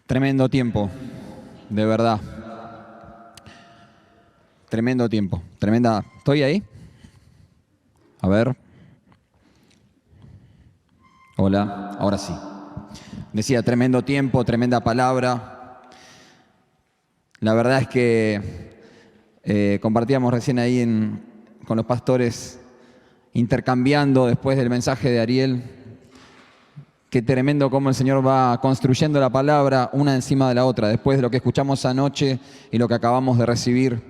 Tremendo tiempo, de verdad. Tremendo tiempo, tremenda... ¿Estoy ahí? A ver. Hola, ahora sí. Decía, tremendo tiempo, tremenda palabra. La verdad es que compartíamos recién ahí con los pastores, intercambiando después del mensaje de Ariel. Qué tremendo cómo el Señor va construyendo la palabra una encima de la otra, después de lo que escuchamos anoche y lo que acabamos de recibir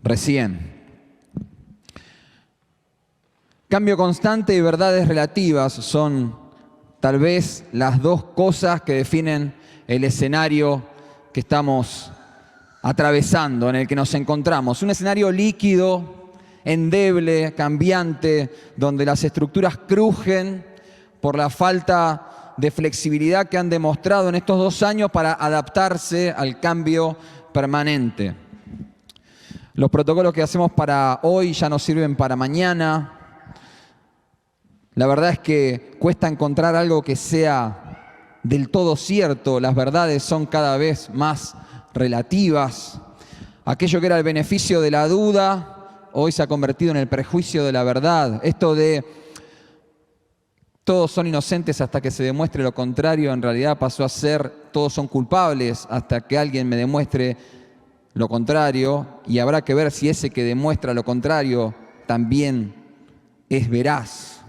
recién. Cambio constante y verdades relativas son tal vez las dos cosas que definen el escenario que estamos atravesando, en el que nos encontramos. Un escenario líquido, endeble, cambiante, donde las estructuras crujen por la falta de flexibilidad que han demostrado en estos 2 años para adaptarse al cambio permanente. Los protocolos que hacemos para hoy ya no sirven para mañana. La verdad es que cuesta encontrar algo que sea del todo cierto. Las verdades son cada vez más relativas. Aquello que era el beneficio de la duda, hoy se ha convertido en el prejuicio de la verdad. Esto de todos son inocentes hasta que se demuestre lo contrario, en realidad pasó a ser todos son culpables hasta que alguien me demuestre lo contrario, y habrá que ver si ese que demuestra lo contrario también es veraz.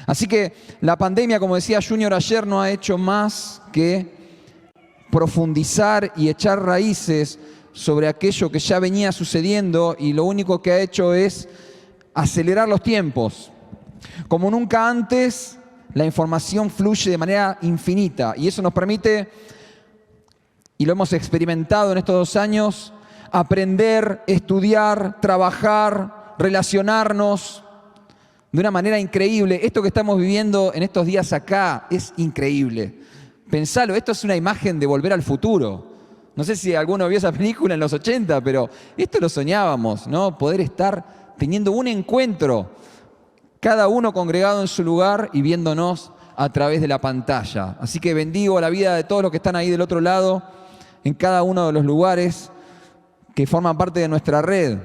Así que la pandemia, como decía Junior ayer, no ha hecho más que profundizar y echar raíces sobre aquello que ya venía sucediendo, y lo único que ha hecho es acelerar los tiempos. Como nunca antes, la información fluye de manera infinita, y eso nos permite, y lo hemos experimentado en estos 2 años, aprender, estudiar, trabajar, relacionarnos de una manera increíble. Esto que estamos viviendo en estos días acá es increíble. Pensalo, esto es una imagen de Volver al Futuro. No sé si alguno vio esa película en los 80, pero esto lo soñábamos, ¿no? Poder estar teniendo un encuentro, cada uno congregado en su lugar y viéndonos a través de la pantalla. Así que bendigo la vida de todos los que están ahí del otro lado, en cada uno de los lugares que forman parte de nuestra red.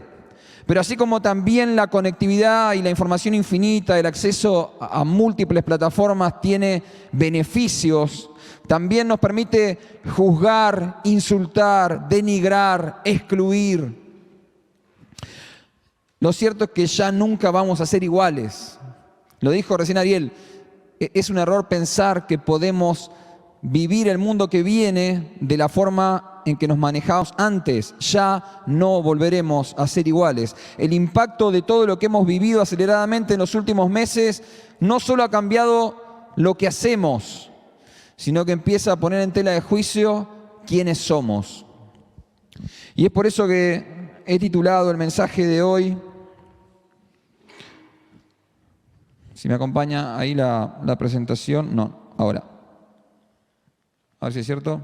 Pero así como también la conectividad y la información infinita, el acceso a múltiples plataformas tiene beneficios, también nos permite juzgar, insultar, denigrar, excluir. Lo cierto es que ya nunca vamos a ser iguales. Lo dijo recién Ariel, es un error pensar que podemos vivir el mundo que viene de la forma en que nos manejamos antes. Ya no volveremos a ser iguales. El impacto de todo lo que hemos vivido aceleradamente en los últimos meses no solo ha cambiado lo que hacemos, sino que empieza a poner en tela de juicio quiénes somos. Y es por eso que he titulado el mensaje de hoy, si me acompaña ahí la presentación, no, ahora. A ver si es cierto.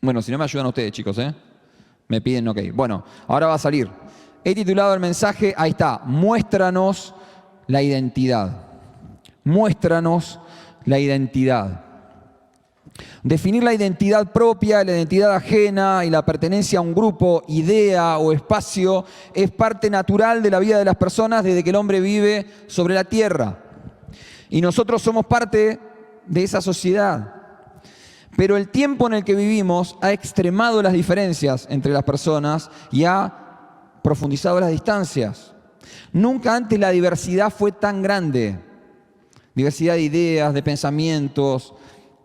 Bueno, si no me ayudan ustedes, chicos, ¿eh? Me piden ok. Bueno, ahora va a salir. He titulado el mensaje, ahí está, muéstranos la identidad. Muéstranos la identidad. Definir la identidad propia, la identidad ajena y la pertenencia a un grupo, idea o espacio es parte natural de la vida de las personas desde que el hombre vive sobre la tierra. Y nosotros somos parte de esa sociedad. Pero el tiempo en el que vivimos ha extremado las diferencias entre las personas y ha profundizado las distancias. Nunca antes la diversidad fue tan grande. Diversidad de ideas, de pensamientos,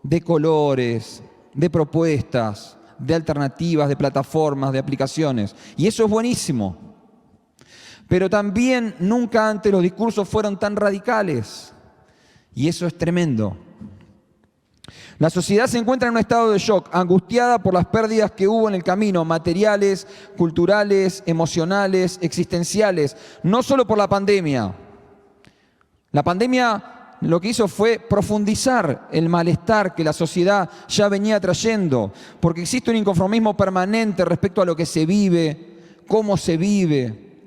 de colores, de propuestas, de alternativas, de plataformas, de aplicaciones. Y eso es buenísimo. Pero también nunca antes los discursos fueron tan radicales. Y eso es tremendo. La sociedad se encuentra en un estado de shock, angustiada por las pérdidas que hubo en el camino, materiales, culturales, emocionales, existenciales, no solo por la pandemia. La pandemia lo que hizo fue profundizar el malestar que la sociedad ya venía trayendo, porque existe un inconformismo permanente respecto a lo que se vive, cómo se vive,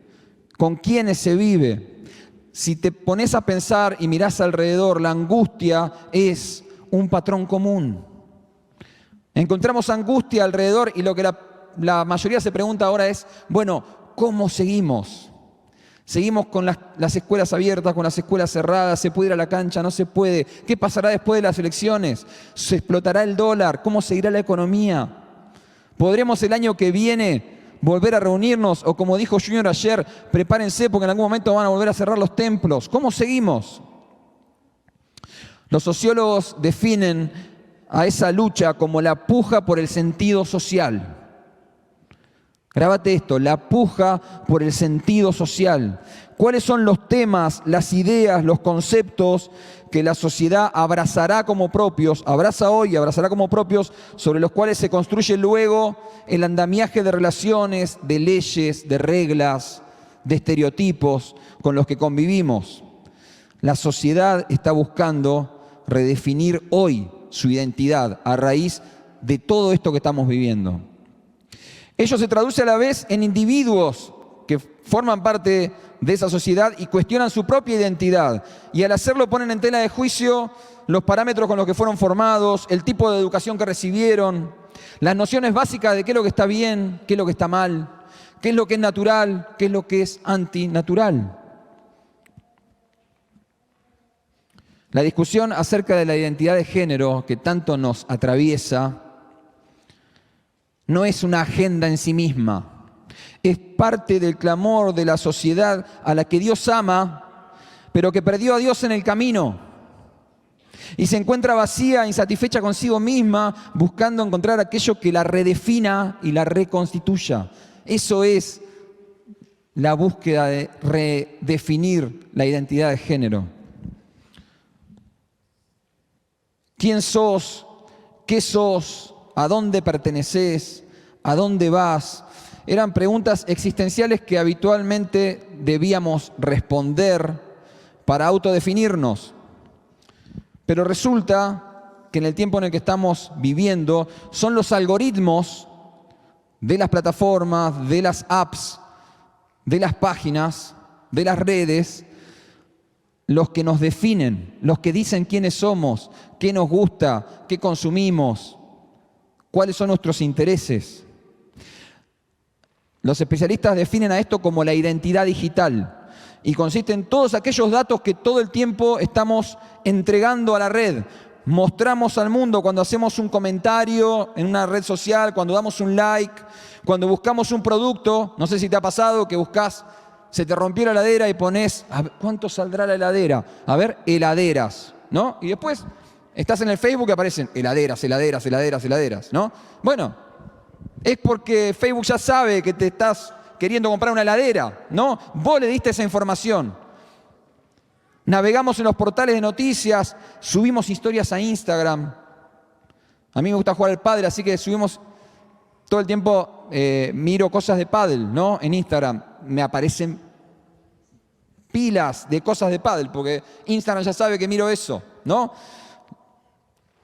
con quiénes se vive. Si te pones a pensar y mirás alrededor, la angustia es un patrón común. Encontramos angustia alrededor y lo que la mayoría se pregunta ahora es, bueno, ¿cómo seguimos? Seguimos con las escuelas abiertas, con las escuelas cerradas, ¿se puede ir a la cancha? ¿No se puede? ¿Qué pasará después de las elecciones? ¿Se explotará el dólar? ¿Cómo seguirá la economía? ¿Podremos el año que viene volver a reunirnos? O como dijo Junior ayer, prepárense porque en algún momento van a volver a cerrar los templos. ¿Cómo seguimos? Los sociólogos definen a esa lucha como la puja por el sentido social. Grábate esto, la puja por el sentido social. ¿Cuáles son los temas, las ideas, los conceptos que la sociedad abrazará como propios, abraza hoy y abrazará como propios, sobre los cuales se construye luego el andamiaje de relaciones, de leyes, de reglas, de estereotipos con los que convivimos? La sociedad está buscando redefinir hoy su identidad a raíz de todo esto que estamos viviendo. Ello se traduce a la vez en individuos que forman parte de esa sociedad y cuestionan su propia identidad. Y al hacerlo ponen en tela de juicio los parámetros con los que fueron formados, el tipo de educación que recibieron, las nociones básicas de qué es lo que está bien, qué es lo que está mal, qué es lo que es natural, qué es lo que es antinatural. La discusión acerca de la identidad de género que tanto nos atraviesa no es una agenda en sí misma, es parte del clamor de la sociedad a la que Dios ama, pero que perdió a Dios en el camino y se encuentra vacía, insatisfecha consigo misma, buscando encontrar aquello que la redefina y la reconstituya. Eso es la búsqueda de redefinir la identidad de género. ¿Quién sos? ¿Qué sos? ¿A dónde perteneces? ¿A dónde vas? Eran preguntas existenciales que habitualmente debíamos responder para autodefinirnos. Pero resulta que en el tiempo en el que estamos viviendo son los algoritmos de las plataformas, de las apps, de las páginas, de las redes, los que nos definen, los que dicen quiénes somos, qué nos gusta, qué consumimos, cuáles son nuestros intereses. Los especialistas definen a esto como la identidad digital y consiste en todos aquellos datos que todo el tiempo estamos entregando a la red. Mostramos al mundo cuando hacemos un comentario en una red social, cuando damos un like, cuando buscamos un producto. No sé si te ha pasado que buscas, se te rompió la heladera y pones, a ver, ¿cuánto saldrá la heladera? A ver, heladeras, ¿no? Y después estás en el Facebook y aparecen heladeras, heladeras, heladeras, heladeras, ¿no? Bueno, es porque Facebook ya sabe que te estás queriendo comprar una heladera, ¿no? Vos le diste esa información. Navegamos en los portales de noticias, subimos historias a Instagram. A mí me gusta jugar al pádel, así que subimos todo el tiempo, miro cosas de pádel, ¿no? En Instagram me aparecen pilas de cosas de pádel, porque Instagram ya sabe que miro eso, ¿no?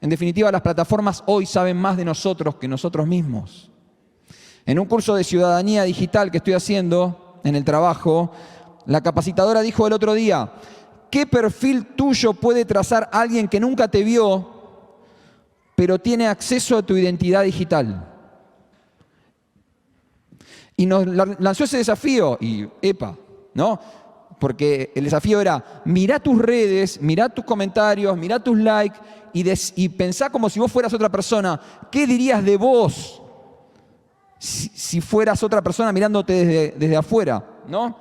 En definitiva, las plataformas hoy saben más de nosotros que nosotros mismos. En un curso de ciudadanía digital que estoy haciendo en el trabajo, la capacitadora dijo el otro día, ¿qué perfil tuyo puede trazar alguien que nunca te vio, pero tiene acceso a tu identidad digital? Y nos lanzó ese desafío, y ¿no? Porque el desafío era, mirá tus redes, mirá tus comentarios, mirá tus likes, y pensá como si vos fueras otra persona. ¿Qué dirías de vos si fueras otra persona mirándote desde afuera, ¿no?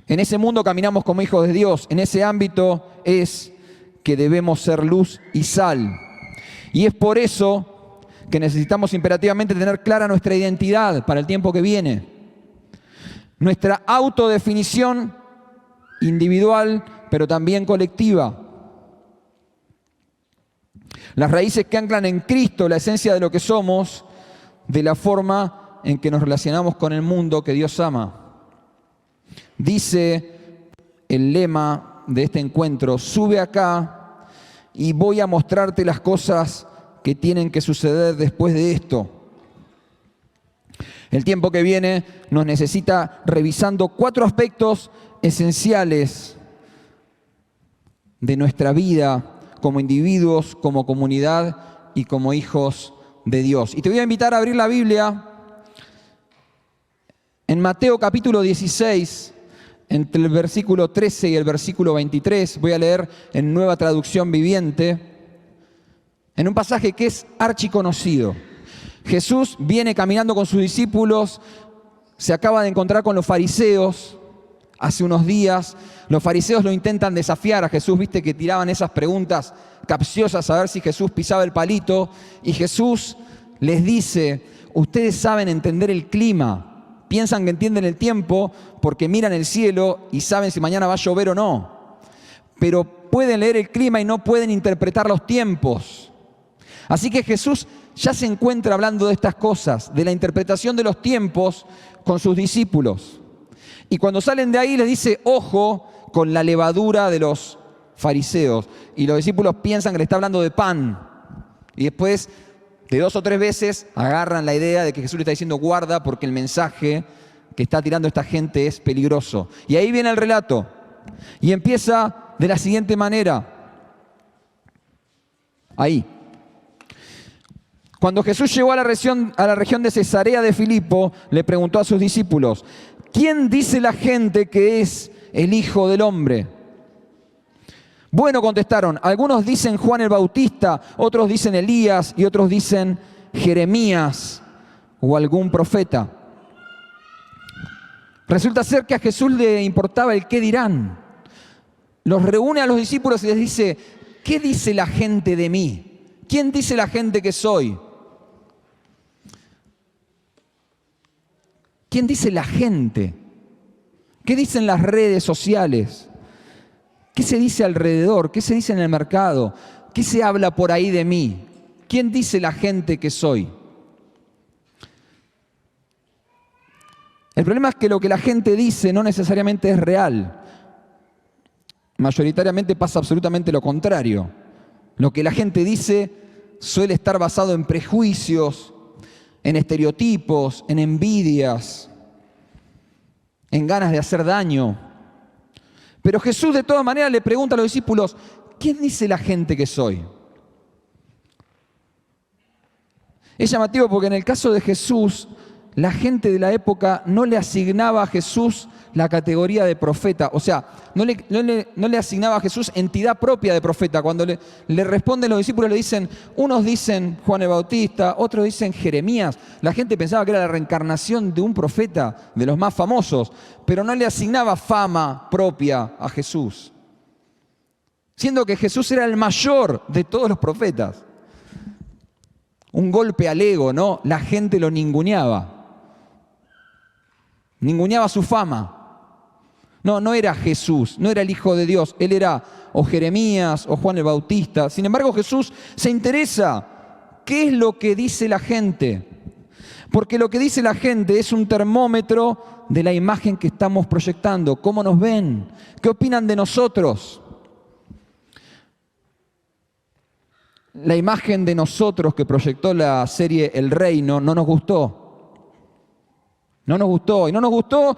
En ese mundo caminamos como hijos de Dios. En ese ámbito es que debemos ser luz y sal. Y es por eso que necesitamos imperativamente tener clara nuestra identidad para el tiempo que viene. Nuestra autodefinición individual, pero también colectiva. Las raíces que anclan en Cristo la esencia de lo que somos, de la forma en que nos relacionamos con el mundo que Dios ama. Dice el lema de este encuentro, sube acá y voy a mostrarte las cosas que tienen que suceder después de esto. El tiempo que viene nos necesita revisando 4 aspectos esenciales de nuestra vida como individuos, como comunidad y como hijos de Dios. Y te voy a invitar a abrir la Biblia en Mateo capítulo 16, entre el versículo 13 y el versículo 23. Voy a leer en Nueva Traducción Viviente, en un pasaje que es archiconocido. Jesús viene caminando con sus discípulos, se acaba de encontrar con los fariseos hace unos días. Los fariseos lo intentan desafiar a Jesús, viste que tiraban esas preguntas capciosas a ver si Jesús pisaba el palito. Y Jesús les dice: ustedes saben entender el clima, piensan que entienden el tiempo porque miran el cielo y saben si mañana va a llover o no. Pero pueden leer el clima y no pueden interpretar los tiempos. Así que Jesús ya se encuentra hablando de estas cosas, de la interpretación de los tiempos con sus discípulos. Y cuando salen de ahí les dice: ojo con la levadura de los fariseos. Y los discípulos piensan que le está hablando de pan. Y después de 2 o 3 veces agarran la idea de que Jesús le está diciendo: guarda, porque el mensaje que está tirando esta gente es peligroso. Y ahí viene el relato. Y empieza de la siguiente manera. Ahí. Cuando Jesús llegó a la región de Cesarea de Filipo, le preguntó a sus discípulos: ¿quién dice la gente que es el Hijo del Hombre? Bueno, contestaron, algunos dicen Juan el Bautista, otros dicen Elías y otros dicen Jeremías o algún profeta. Resulta ser que a Jesús le importaba el qué dirán. Los reúne a los discípulos y les dice: ¿qué dice la gente de mí? ¿Quién dice la gente que soy? ¿Quién dice la gente? ¿Qué dicen las redes sociales? ¿Qué se dice alrededor? ¿Qué se dice en el mercado? ¿Qué se habla por ahí de mí? ¿Quién dice la gente que soy? El problema es que lo que la gente dice no necesariamente es real. Mayoritariamente pasa absolutamente lo contrario. Lo que la gente dice suele estar basado en prejuicios, en estereotipos, en envidias, en ganas de hacer daño. Pero Jesús de todas maneras le pregunta a los discípulos: ¿quién dice la gente que soy? Es llamativo porque en el caso de Jesús, la gente de la época no le asignaba a Jesús la categoría de profeta. O sea, no le asignaba a Jesús entidad propia de profeta. Cuando le responden los discípulos, le dicen, unos dicen Juan el Bautista, otros dicen Jeremías. La gente pensaba que era la reencarnación de un profeta, de los más famosos, pero no le asignaba fama propia a Jesús. Siendo que Jesús era el mayor de todos los profetas. Un golpe al ego, ¿no? La gente lo ninguneaba. Ninguneaba su fama. No era Jesús, no era el Hijo de Dios. Él era o Jeremías o Juan el Bautista. Sin embargo, Jesús se interesa. ¿Qué es lo que dice la gente? Porque lo que dice la gente es un termómetro de la imagen que estamos proyectando. ¿Cómo nos ven? ¿Qué opinan de nosotros? La imagen de nosotros que proyectó la serie El Reino no nos gustó. No nos gustó. Y no nos gustó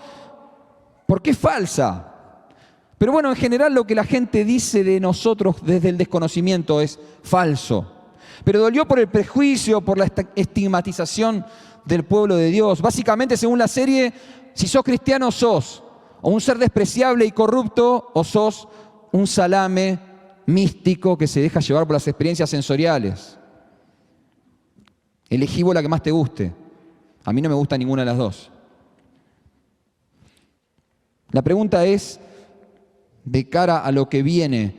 porque es falsa. Pero bueno, en general lo que la gente dice de nosotros desde el desconocimiento es falso. Pero dolió por el prejuicio, por la estigmatización del pueblo de Dios. Básicamente, según la serie, si sos cristiano, sos o un ser despreciable y corrupto, o sos un salame místico que se deja llevar por las experiencias sensoriales. Elegí vos la que más te guste. A mí no me gusta ninguna de las dos. La pregunta es, de cara a lo que viene,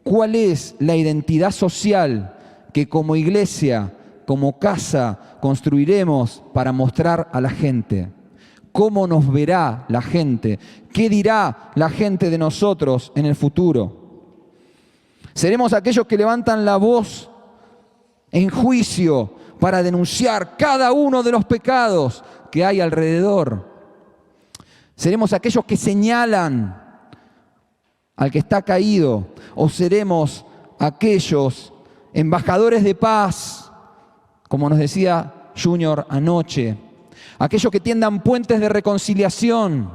¿cuál es la identidad social que como iglesia, como casa, construiremos para mostrar a la gente? ¿Cómo nos verá la gente? ¿Qué dirá la gente de nosotros en el futuro? ¿Seremos aquellos que levantan la voz en juicio para denunciar cada uno de los pecados que hay alrededor? ¿Seremos aquellos que señalan al que está caído? ¿O seremos aquellos embajadores de paz, como nos decía Junior anoche? Aquellos que tiendan puentes de reconciliación,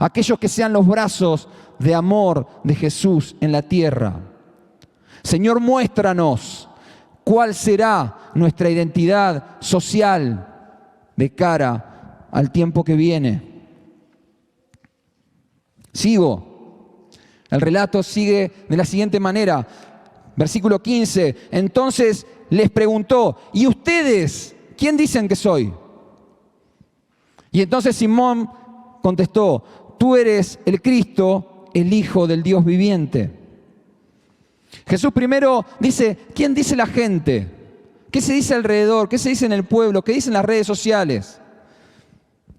aquellos que sean los brazos de amor de Jesús en la tierra. Señor, muéstranos ¿Cuál será nuestra identidad social de cara al tiempo que viene? Sigo. El relato sigue de la siguiente manera. Versículo 15. Entonces les preguntó, ¿y ustedes quién dicen que soy? Y entonces Simón contestó, tú eres el Cristo, el Hijo del Dios viviente. Jesús primero dice, ¿quién dice la gente? ¿Qué se dice alrededor? ¿Qué se dice en el pueblo? ¿Qué dicen las redes sociales?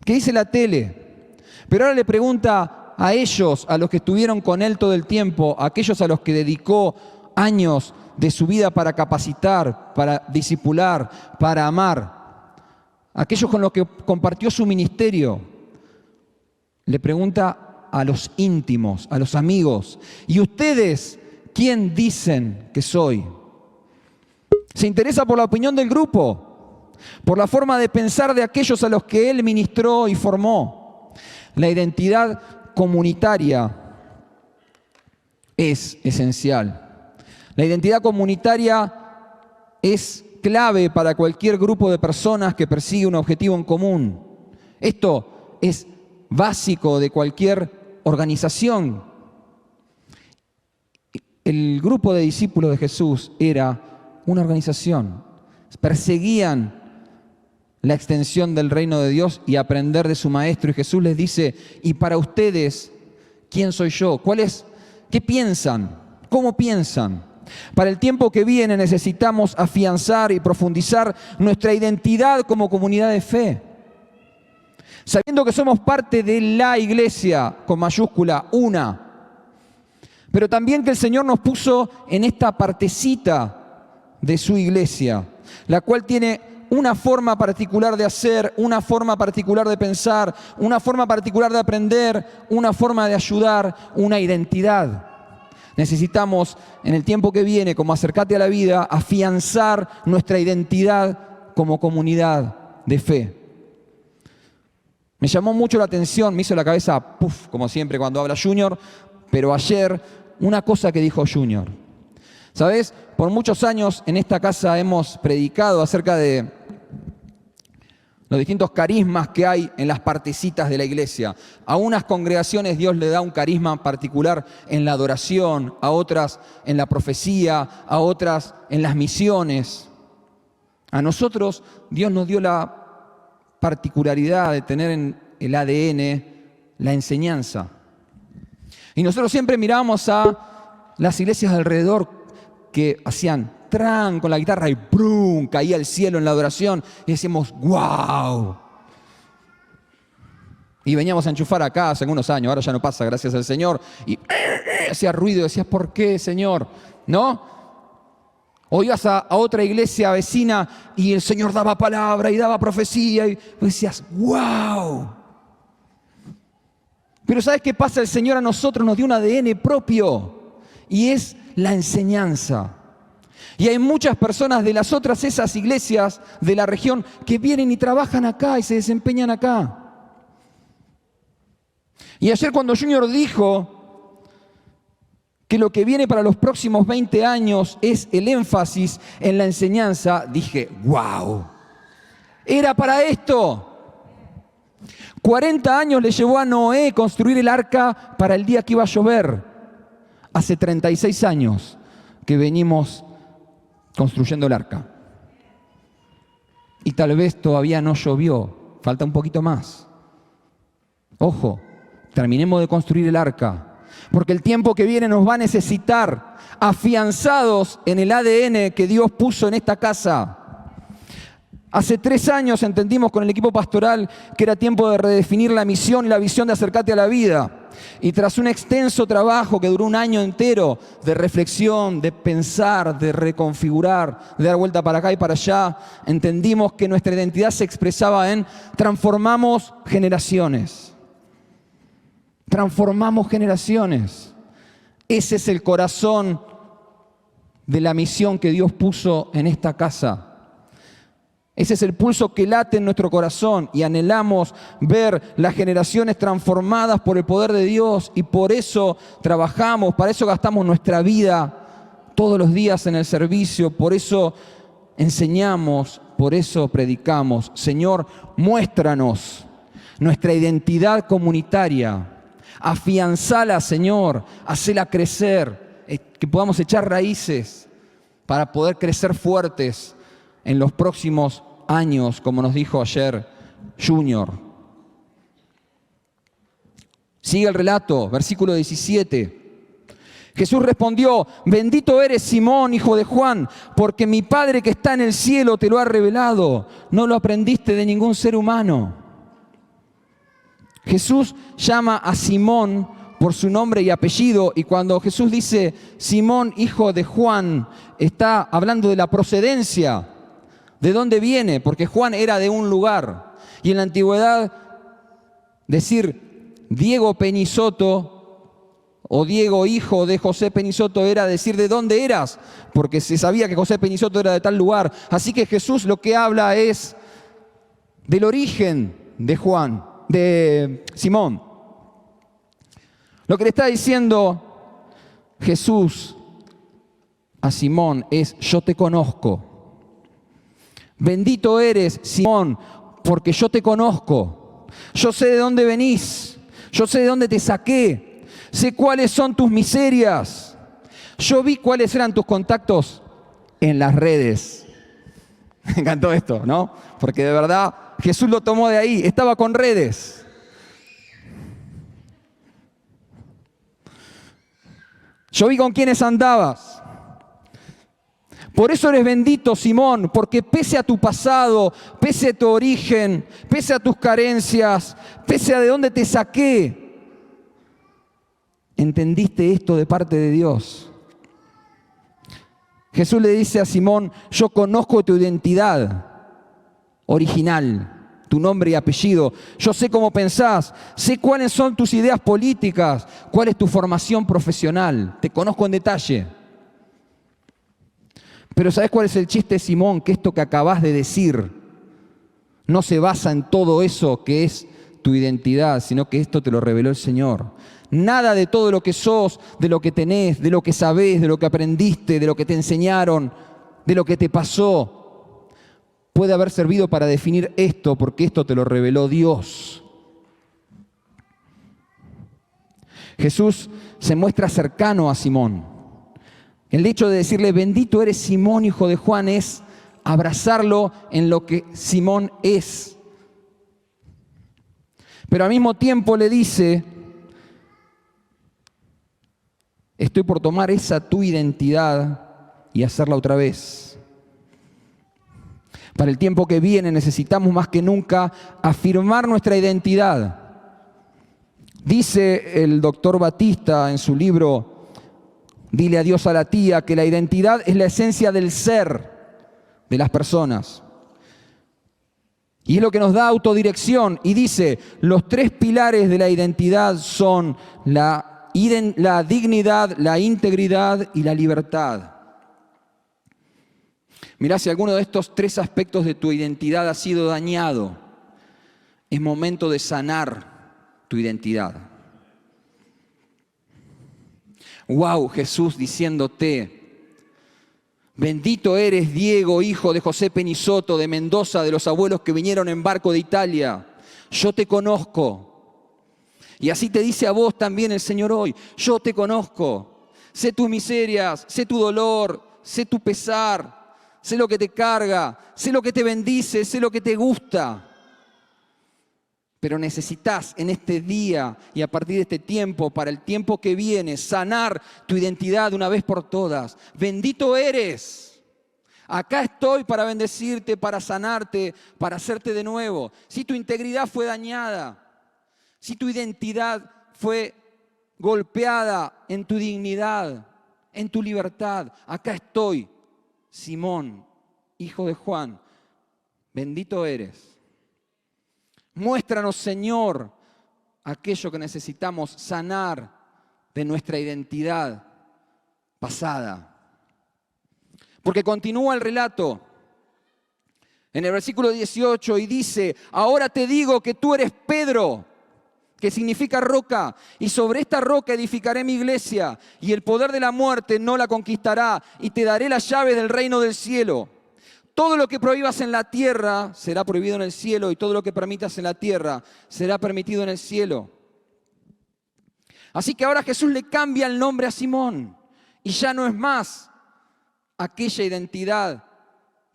¿Qué dice la tele? Pero ahora le pregunta a ellos, a los que estuvieron con él todo el tiempo, a aquellos a los que dedicó años de su vida para capacitar, para discipular, para amar, aquellos con los que compartió su ministerio. Le pregunta a los íntimos, a los amigos, ¿y ustedes quién dicen que soy? Se interesa por la opinión del grupo, por la forma de pensar de aquellos a los que él ministró y formó. La identidad comunitaria es esencial. La identidad comunitaria es clave para cualquier grupo de personas que persigue un objetivo en común. Esto es básico de cualquier organización. El grupo de discípulos de Jesús era una organización. Perseguían la extensión del reino de Dios y aprender de su maestro. Y Jesús les dice, ¿y para ustedes quién soy yo? ¿Qué piensan? ¿Cómo piensan? Para el tiempo que viene necesitamos afianzar y profundizar nuestra identidad como comunidad de fe. Sabiendo que somos parte de la iglesia, con mayúscula, una. Pero también que el Señor nos puso en esta partecita de su iglesia, la cual tiene una forma particular de hacer, una forma particular de pensar, una forma particular de aprender, una forma de ayudar, una identidad. Necesitamos, en el tiempo que viene, como Acercate a la Vida, afianzar nuestra identidad como comunidad de fe. Me llamó mucho la atención, me hizo la cabeza, puff, como siempre cuando habla Junior, pero ayer una cosa que dijo Junior. ¿Sabes? Por muchos años en esta casa hemos predicado acerca de los distintos carismas que hay en las partecitas de la iglesia. A unas congregaciones Dios le da un carisma particular en la adoración, a otras en la profecía, a otras en las misiones. A nosotros Dios nos dio la particularidad de tener en el ADN la enseñanza. Y nosotros siempre mirábamos a las iglesias alrededor que hacían tran con la guitarra y ¡brum! Caía el cielo en la adoración y decíamos ¡wow! Y veníamos a enchufar acá hace algunos años, ahora ya no pasa, gracias al Señor, y hacía ruido y decías ¿por qué, Señor? ¿No? O ibas a otra iglesia vecina y el Señor daba palabra y daba profecía y decías ¡wow! Pero ¿sabes qué pasa? El Señor a nosotros nos dio un ADN propio y es la enseñanza. Y hay muchas personas de las otras esas iglesias de la región que vienen y trabajan acá y se desempeñan acá. Y ayer cuando Junior dijo que lo que viene para los próximos 20 años es el énfasis en la enseñanza, dije, ¡wow! Era para esto. 40 años le llevó a Noé construir el arca para el día que iba a llover. Hace 36 años que venimos construyendo el arca. Y tal vez todavía no llovió, falta un poquito más. Ojo, terminemos de construir el arca, porque el tiempo que viene nos va a necesitar afianzados en el ADN que Dios puso en esta casa. Hace 3 años entendimos con el equipo pastoral que era tiempo de redefinir la misión y la visión de Acercate a la Vida. Y tras un extenso trabajo que duró un año entero de reflexión, de pensar, de reconfigurar, de dar vuelta para acá y para allá, entendimos que nuestra identidad se expresaba en transformamos generaciones. Transformamos generaciones. Ese es el corazón de la misión que Dios puso en esta casa. Ese es el pulso que late en nuestro corazón y anhelamos ver las generaciones transformadas por el poder de Dios y por eso trabajamos, para eso gastamos nuestra vida todos los días en el servicio, por eso enseñamos, por eso predicamos. Señor, muéstranos nuestra identidad comunitaria. Afianzala, Señor, hacela crecer, que podamos echar raíces para poder crecer fuertes en los próximos años, como nos dijo ayer Junior. Sigue el relato, versículo 17. Jesús respondió: bendito eres, Simón, hijo de Juan, porque mi Padre que está en el cielo te lo ha revelado. No lo aprendiste de ningún ser humano. Jesús llama a Simón por su nombre y apellido, y cuando Jesús dice Simón, hijo de Juan, está hablando de la procedencia, de dónde viene, porque Juan era de un lugar. Y en la antigüedad decir Diego Penisoto o Diego, hijo de José Penisoto, era decir de dónde eras, porque se sabía que José Penisoto era de tal lugar. Así que Jesús lo que habla es del origen de Simón. Lo que le está diciendo Jesús a Simón es: yo te conozco. Bendito eres, Simón, porque yo te conozco. Yo sé de dónde venís. Yo sé de dónde te saqué. Sé cuáles son tus miserias. Yo vi cuáles eran tus contactos en las redes. Me encantó esto, ¿no? Porque de verdad Jesús lo tomó de ahí. Estaba con redes. Yo vi con quiénes andabas. Por eso eres bendito, Simón, porque pese a tu pasado, pese a tu origen, pese a tus carencias, pese a de dónde te saqué, entendiste esto de parte de Dios. Jesús le dice a Simón: yo conozco tu identidad original, tu nombre y apellido. Yo sé cómo pensás, sé cuáles son tus ideas políticas, cuál es tu formación profesional. Te conozco en detalle. Pero ¿sabés cuál es el chiste, Simón? Que esto que acabás de decir no se basa en todo eso que es tu identidad, sino que esto te lo reveló el Señor. Nada de todo lo que sos, de lo que tenés, de lo que sabés, de lo que aprendiste, de lo que te enseñaron, de lo que te pasó, puede haber servido para definir esto, porque esto te lo reveló Dios. Jesús se muestra cercano a Simón. El hecho de decirle: bendito eres, Simón, hijo de Juan, es abrazarlo en lo que Simón es. Pero al mismo tiempo le dice: estoy por tomar esa tu identidad y hacerla otra vez. Para el tiempo que viene necesitamos más que nunca afirmar nuestra identidad. Dice el doctor Batista en su libro Dile adiós a la tía, que la identidad es la esencia del ser de las personas. Y es lo que nos da autodirección. Y dice: los tres pilares de la identidad son la dignidad, la integridad y la libertad. Mirá, si alguno de estos tres aspectos de tu identidad ha sido dañado, es momento de sanar tu identidad. Wow, Jesús diciéndote: bendito eres, Diego, hijo de José Penisoto, de Mendoza, de los abuelos que vinieron en barco de Italia. Yo te conozco. Y así te dice a vos también el Señor hoy: yo te conozco. Sé tus miserias, sé tu dolor, sé tu pesar, sé lo que te carga, sé lo que te bendice, sé lo que te gusta. Pero necesitas en este día y a partir de este tiempo, para el tiempo que viene, sanar tu identidad de una vez por todas. Bendito eres. Acá estoy para bendecirte, para sanarte, para hacerte de nuevo. Si tu integridad fue dañada, si tu identidad fue golpeada en tu dignidad, en tu libertad, acá estoy, Simón, hijo de Juan. Bendito eres. Muéstranos, Señor, aquello que necesitamos sanar de nuestra identidad pasada. Porque continúa el relato en el versículo 18 y dice: ahora te digo que tú eres Pedro, que significa roca, y sobre esta roca edificaré mi iglesia, y el poder de la muerte no la conquistará, y te daré las llaves del reino del cielo. todo lo que prohíbas en la tierra será prohibido en el cielo, y todo lo que permitas en la tierra será permitido en el cielo. Así que ahora Jesús le cambia el nombre a Simón, y ya no es más aquella identidad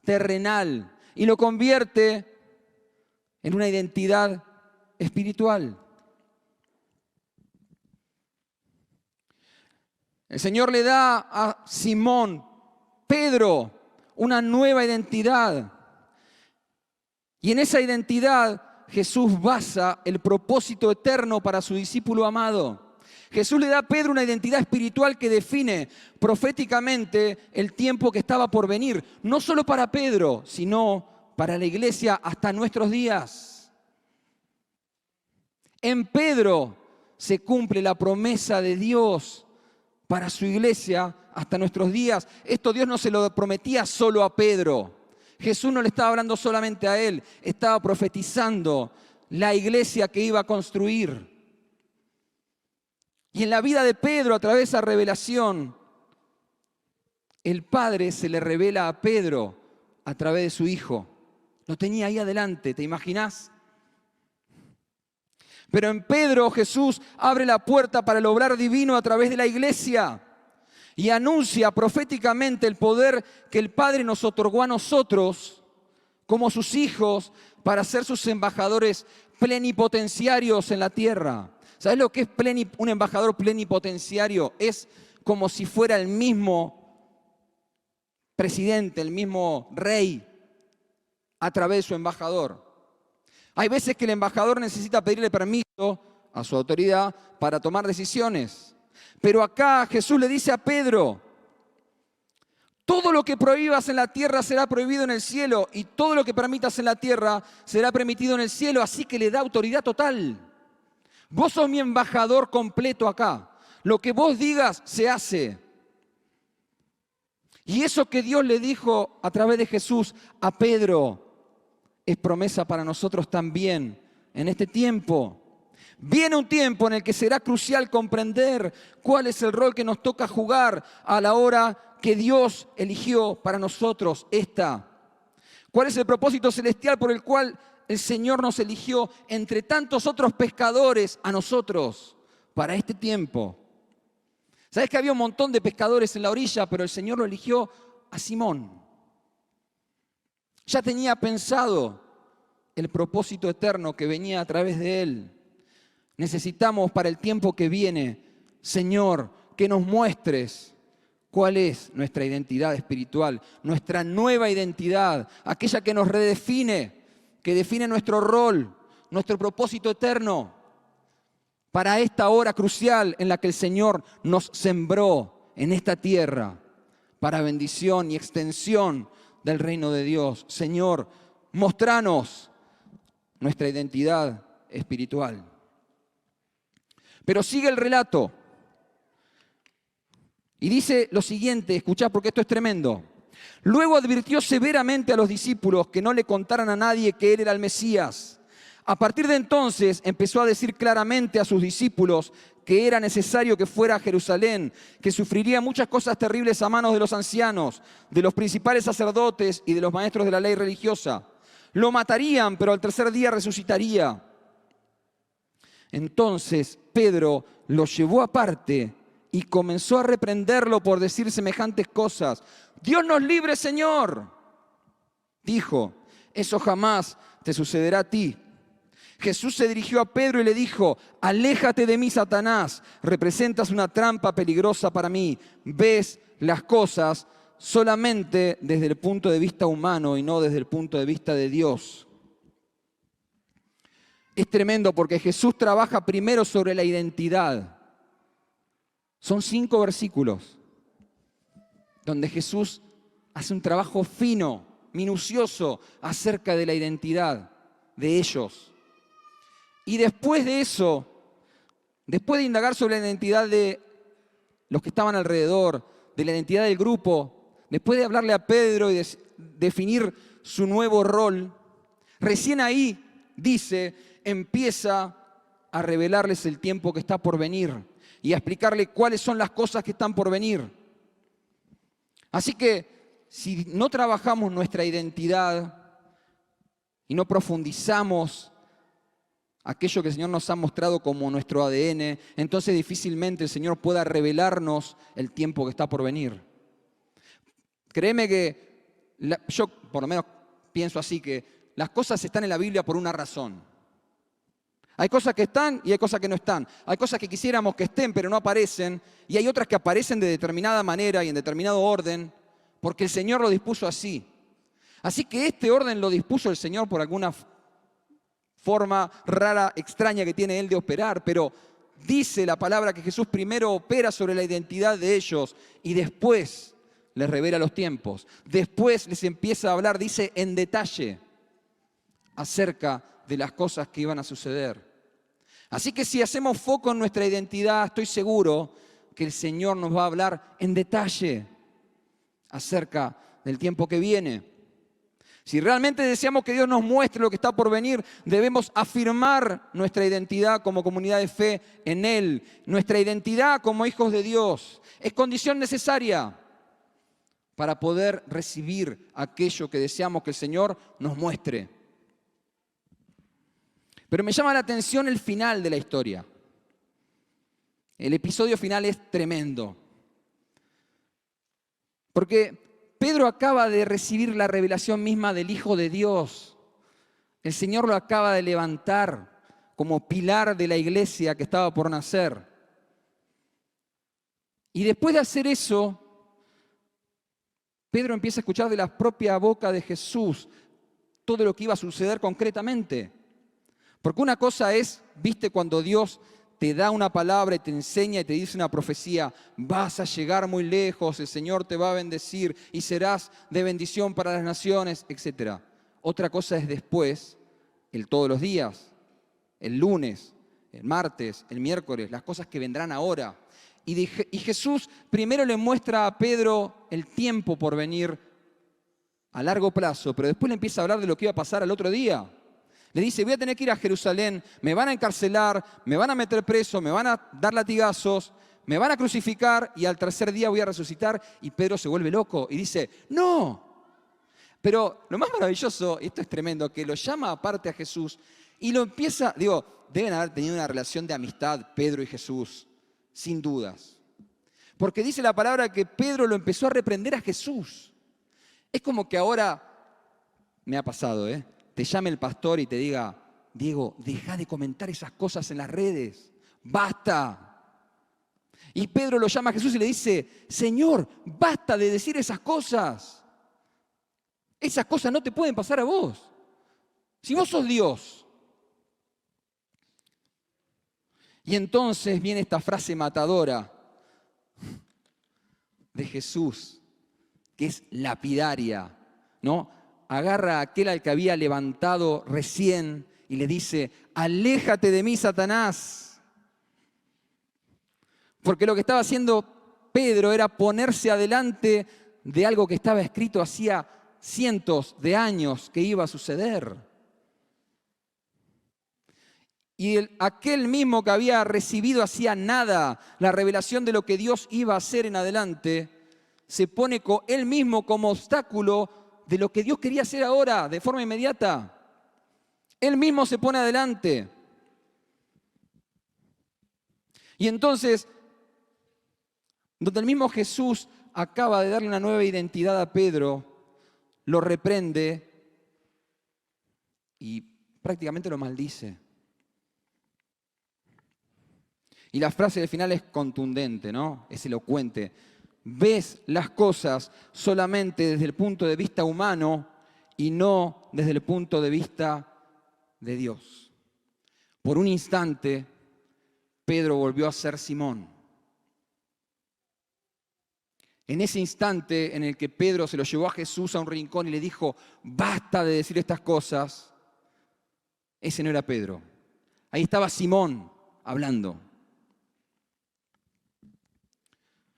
terrenal, y lo convierte en una identidad espiritual. El Señor le da a Simón Pedro una nueva identidad. Y en esa identidad Jesús basa el propósito eterno para su discípulo amado. Jesús le da a Pedro una identidad espiritual que define proféticamente el tiempo que estaba por venir. No solo para Pedro, sino para la iglesia hasta nuestros días. En Pedro se cumple la promesa de Dios para su iglesia hasta nuestros días. Esto Dios no se lo prometía solo a Pedro. Jesús no le estaba hablando solamente a él, estaba profetizando la iglesia que iba a construir. Y en la vida de Pedro, a través de esa revelación, el Padre se le revela a Pedro a través de su Hijo. Lo tenía ahí adelante, ¿te imaginás? Pero en Pedro Jesús abre la puerta para el obrar divino a través de la iglesia y anuncia proféticamente el poder que el Padre nos otorgó a nosotros como sus hijos para ser sus embajadores plenipotenciarios en la tierra. ¿Sabes lo que es un embajador plenipotenciario? Es como si fuera el mismo presidente, el mismo rey a través de su embajador. Hay veces que el embajador necesita pedirle permiso a su autoridad para tomar decisiones. Pero acá Jesús le dice a Pedro, todo lo que prohíbas en la tierra será prohibido en el cielo, y todo lo que permitas en la tierra será permitido en el cielo. Así que le da autoridad total. Vos sos mi embajador completo acá. Lo que vos digas se hace. Y eso que Dios le dijo a través de Jesús a Pedro es promesa para nosotros también en este tiempo. Viene un tiempo en el que será crucial comprender cuál es el rol que nos toca jugar a la hora que Dios eligió para nosotros esta. ¿Cuál es el propósito celestial por el cual el Señor nos eligió entre tantos otros pescadores a nosotros para este tiempo? ¿Sabes que había un montón de pescadores en la orilla, pero el Señor lo eligió a Simón? Ya tenía pensado el propósito eterno que venía a través de él. Necesitamos para el tiempo que viene, Señor, que nos muestres cuál es nuestra identidad espiritual, nuestra nueva identidad, aquella que nos redefine, que define nuestro rol, nuestro propósito eterno, para esta hora crucial en la que el Señor nos sembró en esta tierra, para bendición y extensión del reino de Dios. Señor, mostranos nuestra identidad espiritual. Pero sigue el relato y dice lo siguiente, escuchá porque esto es tremendo. Luego advirtió severamente a los discípulos que no le contaran a nadie que él era el Mesías. A partir de entonces empezó a decir claramente a sus discípulos que era necesario que fuera a Jerusalén, que sufriría muchas cosas terribles a manos de los ancianos, de los principales sacerdotes y de los maestros de la ley religiosa. Lo matarían, pero al tercer día resucitaría. Entonces Pedro lo llevó aparte y comenzó a reprenderlo por decir semejantes cosas. Dios nos libre, Señor, dijo, eso jamás te sucederá a ti. Jesús se dirigió a Pedro y le dijo, aléjate de mí, Satanás, representas una trampa peligrosa para mí. Ves las cosas solamente desde el punto de vista humano y no desde el punto de vista de Dios. Es tremendo porque Jesús trabaja primero sobre la identidad. Son 5 versículos donde Jesús hace un trabajo fino, minucioso acerca de la identidad de ellos. Y después de eso, después de indagar sobre la identidad de los que estaban alrededor, de la identidad del grupo, después de hablarle a Pedro y definir su nuevo rol, recién ahí, dice, empieza a revelarles el tiempo que está por venir y a explicarle cuáles son las cosas que están por venir. Así que si no trabajamos nuestra identidad y no profundizamos aquello que el Señor nos ha mostrado como nuestro ADN, entonces difícilmente el Señor pueda revelarnos el tiempo que está por venir. Créeme que yo por lo menos pienso así, que las cosas están en la Biblia por una razón. Hay cosas que están y hay cosas que no están. Hay cosas que quisiéramos que estén pero no aparecen, y hay otras que aparecen de determinada manera y en determinado orden porque el Señor lo dispuso así. Así que este orden lo dispuso el Señor por alguna forma rara, extraña que tiene Él de operar, pero dice la palabra que Jesús primero opera sobre la identidad de ellos y después les revela los tiempos. Después les empieza a hablar, dice, en detalle acerca de las cosas que iban a suceder. Así que si hacemos foco en nuestra identidad, estoy seguro que el Señor nos va a hablar en detalle acerca del tiempo que viene. Si realmente deseamos que Dios nos muestre lo que está por venir, debemos afirmar nuestra identidad como comunidad de fe en Él. Nuestra identidad como hijos de Dios es condición necesaria para poder recibir aquello que deseamos que el Señor nos muestre. Pero me llama la atención el final de la historia. El episodio final es tremendo. Porque Pedro acaba de recibir la revelación misma del Hijo de Dios. El Señor lo acaba de levantar como pilar de la iglesia que estaba por nacer. Y después de hacer eso, Pedro empieza a escuchar de la propia boca de Jesús todo lo que iba a suceder concretamente. Porque una cosa es, viste, cuando Dios te da una palabra y te enseña y te dice una profecía, vas a llegar muy lejos, el Señor te va a bendecir y serás de bendición para las naciones, etc. Otra cosa es después, el todos los días, el lunes, el martes, el miércoles, las cosas que vendrán ahora. Y Jesús primero le muestra a Pedro el tiempo por venir a largo plazo, pero después le empieza a hablar de lo que iba a pasar al otro día. Le dice, voy a tener que ir a Jerusalén, me van a encarcelar, me van a meter preso, me van a dar latigazos, me van a crucificar y al tercer día voy a resucitar. Y Pedro se vuelve loco y dice, no. Pero lo más maravilloso, y esto es tremendo, que lo llama aparte a Jesús y lo empieza, deben haber tenido una relación de amistad Pedro y Jesús, sin dudas. Porque dice la palabra que Pedro lo empezó a reprender a Jesús. Es como que ahora, me ha pasado, te llame el pastor y te diga, Diego, deja de comentar esas cosas en las redes, basta. Y Pedro lo llama a Jesús y le dice, Señor, basta de decir esas cosas. Esas cosas no te pueden pasar a vos. Si vos sos Dios. Y entonces viene esta frase matadora de Jesús, que es lapidaria, ¿no? Agarra a aquel al que había levantado recién y le dice, aléjate de mí, Satanás. Porque lo que estaba haciendo Pedro era ponerse adelante de algo que estaba escrito hacía cientos de años que iba a suceder. Y aquel mismo que había recibido hacía nada la revelación de lo que Dios iba a hacer en adelante, se pone él mismo como obstáculo de lo que Dios quería hacer ahora, de forma inmediata. Él mismo se pone adelante. Y entonces, donde el mismo Jesús acaba de darle una nueva identidad a Pedro, lo reprende y prácticamente lo maldice. Y la frase del final es contundente, ¿no? Es elocuente. Ves las cosas solamente desde el punto de vista humano y no desde el punto de vista de Dios. Por un instante, Pedro volvió a ser Simón. En ese instante en el que Pedro se lo llevó a Jesús a un rincón y le dijo, basta de decir estas cosas, ese no era Pedro. Ahí estaba Simón hablando.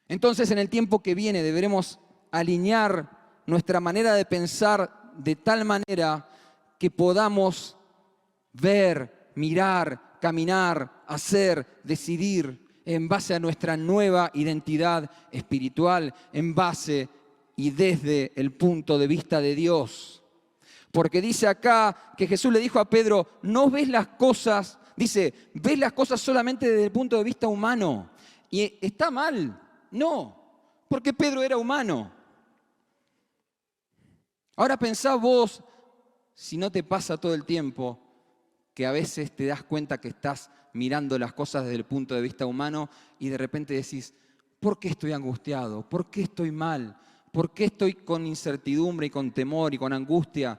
Entonces, en el tiempo que viene deberemos alinear nuestra manera de pensar de tal manera que podamos ver, mirar, caminar, hacer, decidir en base a nuestra nueva identidad espiritual, en base y desde el punto de vista de Dios. Porque dice acá que Jesús le dijo a Pedro, no ves las cosas, dice, ves las cosas solamente desde el punto de vista humano. Y está mal, no, porque Pedro era humano. Ahora pensá vos, si no te pasa todo el tiempo, que a veces te das cuenta que estás mirando las cosas desde el punto de vista humano y de repente decís, ¿por qué estoy angustiado? ¿Por qué estoy mal? ¿Por qué estoy con incertidumbre y con temor y con angustia?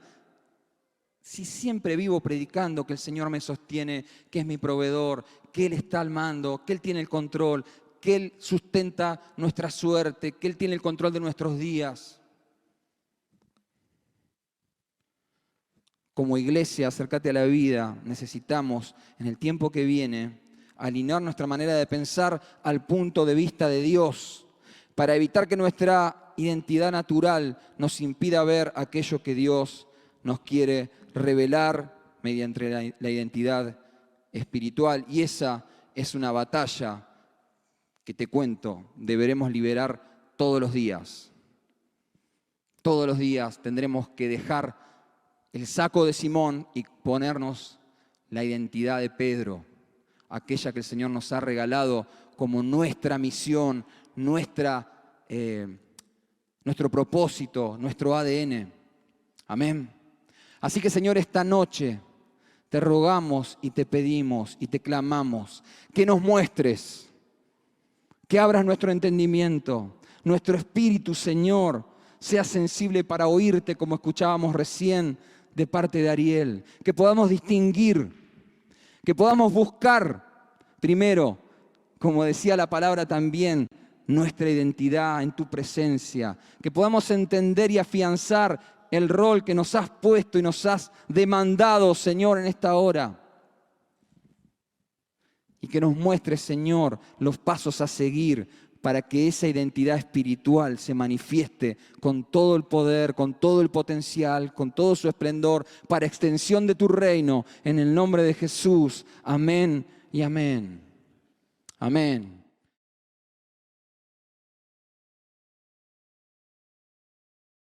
Si siempre vivo predicando que el Señor me sostiene, que es mi proveedor, que Él está al mando, que Él tiene el control, que Él sustenta nuestra suerte, que Él tiene el control de nuestros días. Como iglesia, acércate a la vida, necesitamos en el tiempo que viene alinear nuestra manera de pensar al punto de vista de Dios para evitar que nuestra identidad natural nos impida ver aquello que Dios nos quiere revelar mediante la identidad espiritual. Y esa es una batalla que te cuento, deberemos liberar todos los días. Todos los días tendremos que dejar el saco de Simón y ponernos la identidad de Pedro, aquella que el Señor nos ha regalado como nuestra misión, nuestro propósito, nuestro ADN. Amén. Así que, Señor, esta noche te rogamos y te pedimos y te clamamos que nos muestres, que abras nuestro entendimiento, nuestro espíritu, Señor, sea sensible para oírte como escuchábamos recién de parte de Ariel, que podamos distinguir, que podamos buscar primero, como decía la palabra también, nuestra identidad en tu presencia, que podamos entender y afianzar el rol que nos has puesto y nos has demandado, Señor, en esta hora. Y que nos muestres, Señor, los pasos a seguir para que esa identidad espiritual se manifieste con todo el poder, con todo el potencial, con todo su esplendor, para extensión de tu reino, en el nombre de Jesús. Amén y amén. Amén.